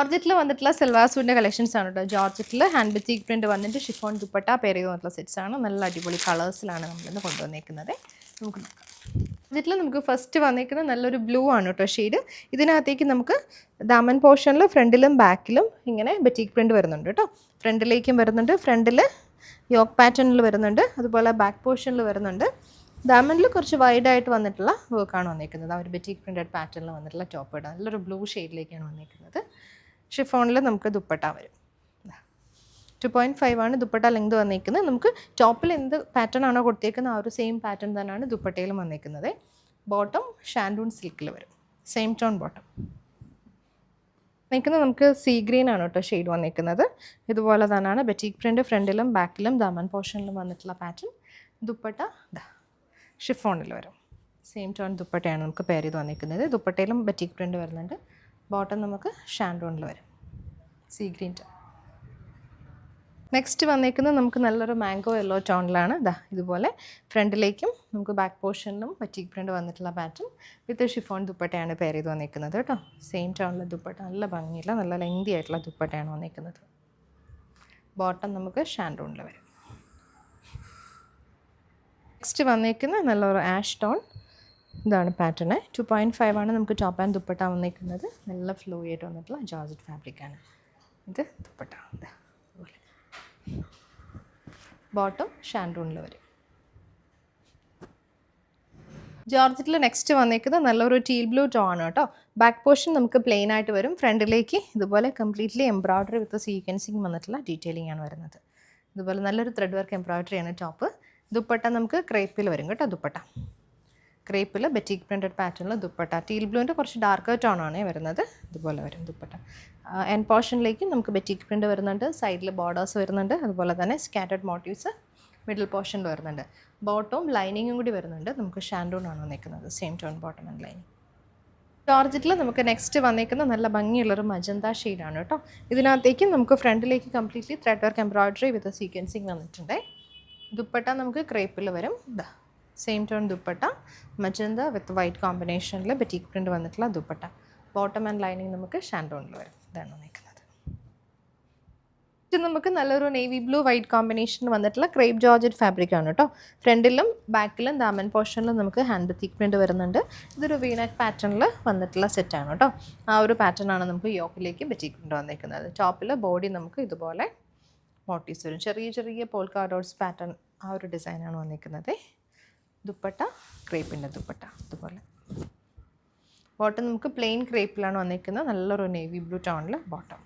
ജോർജറ്റിൽ വന്നിട്ടുള്ള സൽവാർ സൂട്ടിൻ്റെ കളക്ഷൻസ് ആണ് കേട്ടോ. ജോർജറ്റിൽ ഹാൻഡ് ബത്തിക് പ്രിൻറ്റ് വന്നിട്ട് ഷിഫോൺ ദുപ്പട്ട പെയർ ചെയ്ത് വന്നിട്ടുള്ള സെറ്റ്സ് ആണ്. നല്ല അടിപൊളി കളേഴ്സിലാണ് നമ്മളിന്ന് കൊണ്ടുവന്നേക്കുന്നത്. നമുക്ക് നോക്കാം. ജോർജറ്റിൽ നമുക്ക് ഫസ്റ്റ് വന്നേക്കുന്നത് നല്ലൊരു ബ്ലൂ ആണ് കേട്ടോ ഷെയ്ഡ്. ഇതിനകത്തേക്ക് നമുക്ക് ദാമൻ പോർഷനിൽ ഫ്രണ്ടിലും ബാക്കിലും ഇങ്ങനെ ബത്തിക് പ്രിൻറ്റ് വരുന്നുണ്ട് കേട്ടോ. ഫ്രണ്ടിലേക്കും വരുന്നുണ്ട്, ഫ്രണ്ടിൽ യോക്ക് പാറ്റേണിൽ വരുന്നുണ്ട്, അതുപോലെ ബാക്ക് പോർഷനിൽ വരുന്നുണ്ട്. ദാമനിൽ കുറച്ച് വൈഡായിട്ട് വന്നിട്ടുള്ള വർക്കാണ് വന്നിരിക്കുന്നത്. ആ ഒരു ബത്തിക് പ്രിൻറ്റഡ് പാറ്റേണിൽ വന്നിട്ടുള്ള ടോപ്പ് ഇടാം. നല്ലൊരു ബ്ലൂ ഷെയ്ഡിലേക്കാണ് വന്നിരിക്കുന്നത്. ഷിഫോണിൽ നമുക്ക് ദുപ്പട്ട വരും. 2.5 ആണ് ദുപ്പട്ട ലെങ്ത് വന്നിരിക്കുന്നത്. നമുക്ക് ടോപ്പിൽ എന്ത് പാറ്റേൺ ആണോ കൊടുത്തേക്കുന്നത് ആ ഒരു സെയിം പാറ്റേൺ തന്നെയാണ് ദുപ്പട്ടയിലും വന്നിരിക്കുന്നത്. ബോട്ടം ഷാൻഡൂൺ സിൽക്കിൽ വരും, സെയിം ടോൺ ബോട്ടം വന്നിരിക്കുന്നത്. നമുക്ക് സീ ഗ്രീൻ ആണ് കേട്ടോ ഷെയ്ഡ് വന്നിരിക്കുന്നത്. ഇതുപോലെ തന്നെയാണ് ബറ്റിക് പ്രിൻറ്റ് ഫ്രണ്ടിലും ബാക്കിലും ദാമൻ പോർഷനിലും വന്നിട്ടുള്ള പാറ്റേൺ. ദുപ്പട്ട ഷിഫോണിൽ വരും, സെയിം ടോൺ ദുപ്പട്ടയാണ് നമുക്ക് പെയർ ചെയ്ത് വന്നിരിക്കുന്നത്. ദുപ്പട്ടയിലും ബറ്റിക് പ്രിൻറ്റ് വരുന്നുണ്ട്. ബോട്ടം നമുക്ക് ഷാൻഡോണിൽ വരും, സീ ഗ്രീൻ ടോൺ. നെക്സ്റ്റ് വന്നിരിക്കുന്നത് നമുക്ക് നല്ലൊരു മാംഗോ യെല്ലോ ടോണിലാണ്. ഇതുപോലെ ഫ്രണ്ടിലേക്കും നമുക്ക് ബാക്ക് പോർഷനിലും ബറ്റിക് പ്രിൻറ്റ് വന്നിട്ടുള്ള പാറ്റേൺ വിത്ത് ഷിഫോൺ ദുപ്പട്ടയാണ് പെയർ ചെയ്ത് വന്നിരിക്കുന്നത് കേട്ടോ. സെയിം ടോണിലെ ദുപ്പട്ട, നല്ല ഭംഗിയുള്ള നല്ല ലെങ്തി ആയിട്ടുള്ള ദുപ്പട്ടയാണ് വന്നിരിക്കുന്നത്. ബോട്ടം നമുക്ക് ഷാൻഡോണിൽ വരും. നെക്സ്റ്റ് വന്നിരിക്കുന്നത് നല്ലൊരു ആഷ് ടോൺ. ഇതാണ് പാറ്റേൺ. 2.5 ആണ് നമുക്ക് ടോപ്പ് ആൻഡ് ദുപ്പട്ട വന്നിരിക്കുന്നത്. നല്ല ഫ്ലോ ആയിട്ട് വന്നിട്ടുള്ള ജോർജറ്റ് ഫാബ്രിക്കാണ് ഇത്. ദുപ്പട്ട ബോട്ടം ഷാൻഡൂണിൽ വരും. ജോർജറ്റിൽ നെക്സ്റ്റ് വന്നിരിക്കുന്നത് നല്ലൊരു ടീൽ ബ്ലൂ ടോൺ ആണ് കേട്ടോ. ബാക്ക് പോർഷൻ നമുക്ക് പ്ലെയിൻ ആയിട്ട് വരും. ഫ്രണ്ടിലേക്ക് ഇതുപോലെ കംപ്ലീറ്റ്ലി എംബ്രോയ്ഡറി വിത്ത് സീക്വൻസിങ് വന്നിട്ടുള്ള ഡീറ്റെയിലിംഗ് ആണ് വരുന്നത്. ഇതുപോലെ നല്ലൊരു ത്രെഡ് വർക്ക് എംബ്രോയ്ഡറിയാണ് ടോപ്പ്. ദുപ്പട്ട നമുക്ക് ക്രേപ്പിൽ വരും കേട്ടോ. ദുപ്പട്ട ക്രേപ്പിൽ ബറ്റിക് പ്രിൻറ്റഡ് പാറ്റേണിൽ ദുപ്പട്ട. ടീൽ ബ്ലൂവിൻ്റെ കുറച്ച് ഡാർക്ക് ടോൺ ആണ് വരുന്നത്. ഇതുപോലെ വരും ദുപ്പട്ട. എൻ പോർഷനിലേക്ക് നമുക്ക് ബറ്റിക് പ്രിൻറ്റ് വരുന്നുണ്ട്. സൈഡിൽ ബോർഡേഴ്സ് വരുന്നുണ്ട്. അതുപോലെ തന്നെ സ്കാറ്റർഡ് മോട്ടീവ്സ് മിഡിൽ പോർഷനിൽ വരുന്നുണ്ട്. ബോട്ടവും ലൈനിങ്ങും കൂടി വരുന്നുണ്ട്. നമുക്ക് ഷാൻഡൂൺ ആണ് വന്നിരിക്കുന്നത്, same tone bottom and lining. ജോർജറ്റിൽ നമുക്ക് നെക്സ്റ്റ് വന്നിരിക്കുന്ന നല്ല ഭംഗിയുള്ളൊരു മജന്ത ഷെയ്ഡാണ് കേട്ടോ. ഇതിനകത്തേക്ക് നമുക്ക് ഫ്രണ്ടിലേക്ക് completely thread work embroidery with sequencing വന്നിട്ടുണ്ട്. ദുപ്പട്ട നമുക്ക് ക്രേപ്പിൽ വരും. Same tone dupatta, magenta with white കോമ്പിനേഷനിൽ ബറ്റിക് പ്രിൻറ്റ് വന്നിട്ടുള്ള ദുപ്പട്ട. ബോട്ടം ആൻഡ് ലൈനിങ് നമുക്ക് ഷാൻഡോണിൽ വരും. ഇതാണ് വന്നിരിക്കുന്നത്. ഇത് നമുക്ക് നല്ലൊരു നേവി ബ്ലൂ വൈറ്റ് കോമ്പിനേഷൻ വന്നിട്ടുള്ള ക്രേപ്പ് ജോർജറ്റ് ഫാബ്രിക് ആണ് കേട്ടോ. ഫ്രണ്ടിലും ബാക്കിലും ദാമൻ പോർഷനിലും നമുക്ക് ഹാൻഡ് ബത്തിക് പ്രിൻറ്റ് വരുന്നുണ്ട്. ഇതൊരു വീനക്ക് പാറ്റേണിൽ വന്നിട്ടുള്ള സെറ്റാണ് കേട്ടോ. ആ ഒരു പാറ്റേൺ ആണ് നമുക്ക് യോക്കിലേക്ക് ബറ്റിക് പ്രിൻറ്റ് വന്നിരിക്കുന്നത്. ടോപ്പിൽ ബോഡി നമുക്ക് ഇതുപോലെ മോട്ടീവ്സ് വരും. ചെറിയ ചെറിയ പോൾക്ക ഡോട്ട്സ് പാറ്റേൺ ആ ഒരു ഡിസൈനാണ് വന്നിരിക്കുന്നത്. ദുപ്പട്ട ക്രേപ്പിൻ്റെ ദുപ്പട്ട ഇതുപോലെ. ബോട്ടം നമുക്ക് പ്ലെയിൻ ക്രേപ്പിലാണ് വന്നിരിക്കുന്നത്. നല്ലൊരു നേവി ബ്ലൂ ടോണിൽ ബോട്ടം.